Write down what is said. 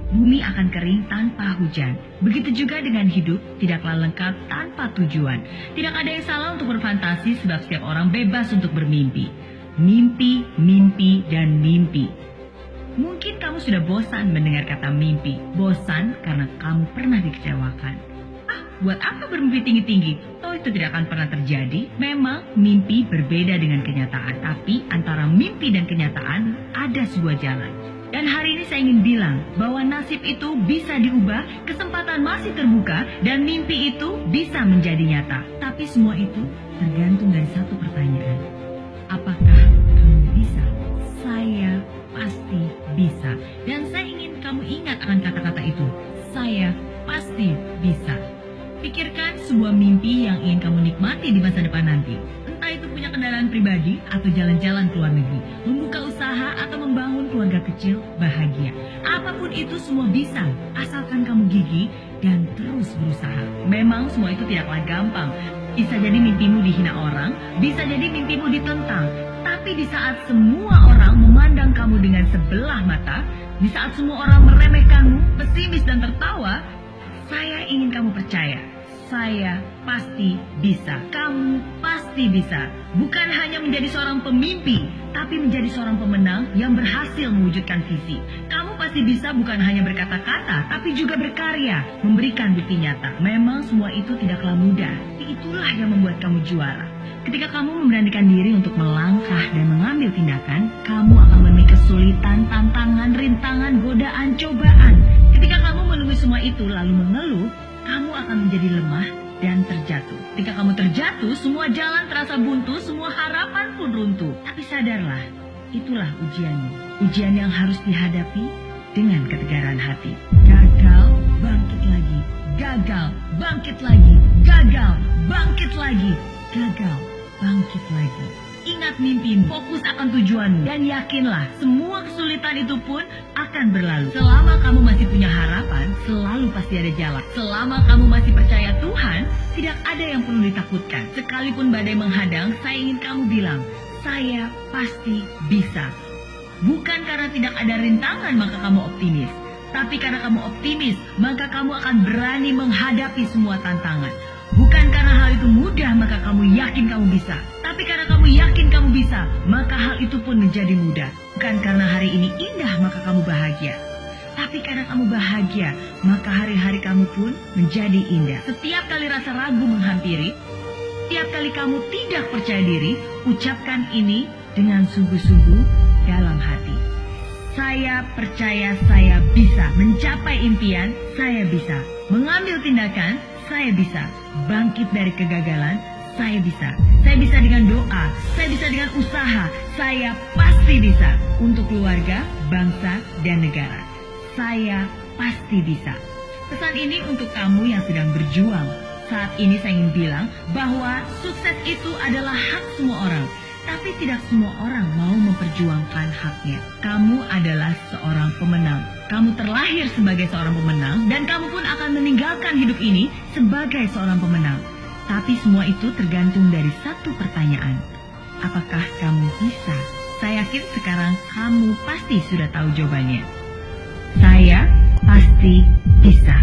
bumi akan kering tanpa hujan. Begitu juga dengan hidup, tidaklah lengkap tanpa tujuan. Tidak ada yang salah untuk berfantasi sebab setiap orang bebas untuk bermimpi. Mimpi, mimpi, dan mimpi. Mungkin kamu sudah bosan mendengar kata mimpi. Bosan karena kamu pernah dikecewakan. Buat apa bermimpi tinggi-tinggi? Toh itu tidak akan pernah terjadi. Memang mimpi berbeda dengan kenyataan. Tapi antara mimpi dan kenyataan ada sebuah jalan. Dan hari ini saya ingin bilang bahwa nasib itu bisa diubah, kesempatan masih terbuka, dan mimpi itu bisa menjadi nyata. Tapi semua itu tergantung dari satu pertanyaan. Apakah kamu bisa? Saya pasti bisa. Dan saya ingin kamu ingat akan kata-kata itu. Saya pasti bisa. Pikirkan sebuah mimpi yang ingin kamu nikmati di masa depan nanti. Entah itu punya kendaraan pribadi atau jalan-jalan ke luar negeri, membuka usaha atau membangun keluarga kecil bahagia. Apapun itu semua bisa, asalkan kamu gigih dan terus berusaha. Memang semua itu tidaklah gampang. Bisa jadi mimpimu dihina orang, bisa jadi mimpimu ditentang. Tapi di saat semua orang memandang kamu dengan sebelah mata, di saat semua orang meremehkanmu, pesimis dan tertawa, saya ingin kamu percaya, saya pasti bisa. Kamu pasti bisa. Bukan hanya menjadi seorang pemimpi, tapi menjadi seorang pemenang yang berhasil mewujudkan visi. Kamu pasti bisa bukan hanya berkata-kata, tapi juga berkarya, memberikan bukti nyata. Memang semua itu tidaklah mudah, tapi itulah yang membuat kamu juara. Ketika kamu memberanikan diri untuk melangkah dan mengambil tindakan, kamu akan menemui kesulitan, tantangan, rintangan, godaan, cobaan. Ketika kamu menemui semua itu lalu mengeluh, kamu akan menjadi lemah dan terjatuh. Ketika kamu terjatuh, semua jalan terasa buntu, semua harapan pun runtuh. Tapi sadarlah, itulah ujianmu. Ujian yang harus dihadapi dengan ketegaran hati. Gagal, bangkit lagi. Gagal, bangkit lagi. Gagal, bangkit lagi. Gagal, bangkit lagi. Ingat mimpimu, fokus akan tujuanmu, dan yakinlah semua kesulitan itu pun akan berlalu. Selama kamu masih punya harapan, selalu pasti ada jalan. Selama kamu masih percaya Tuhan, tidak ada yang perlu ditakutkan. Sekalipun badai menghadang, saya ingin kamu bilang, saya pasti bisa. Bukan karena tidak ada rintangan maka kamu optimis, tapi karena kamu optimis, maka kamu akan berani menghadapi semua tantangan. Bukan karena hal itu mudah maka kamu yakin kamu bisa, tapi karena kamu yakin kamu bisa, maka hal itu pun menjadi mudah. Bukan karena hari ini indah maka kamu bahagia, tapi karena kamu bahagia, maka hari-hari kamu pun menjadi indah. Setiap kali rasa ragu menghampiri, setiap kali kamu tidak percaya diri, ucapkan ini dengan sungguh-sungguh dalam hati. Saya percaya saya bisa mencapai impian, saya bisa mengambil tindakan, saya bisa bangkit dari kegagalan, saya bisa. Saya bisa dengan doa, saya bisa dengan usaha, saya pasti bisa untuk keluarga, bangsa, dan negara. Saya pasti bisa. Pesan ini untuk kamu yang sedang berjuang. Saat ini saya ingin bilang bahwa sukses itu adalah hak semua orang. Tapi tidak semua orang mau memperjuangkan haknya. Kamu adalah seorang pemenang. Kamu terlahir sebagai seorang pemenang dan kamu pun akan meninggalkan hidup ini sebagai seorang pemenang. Tapi semua itu tergantung dari satu pertanyaan. Apakah kamu bisa? Saya yakin sekarang kamu pasti sudah tahu jawabannya. Saya pasti bisa.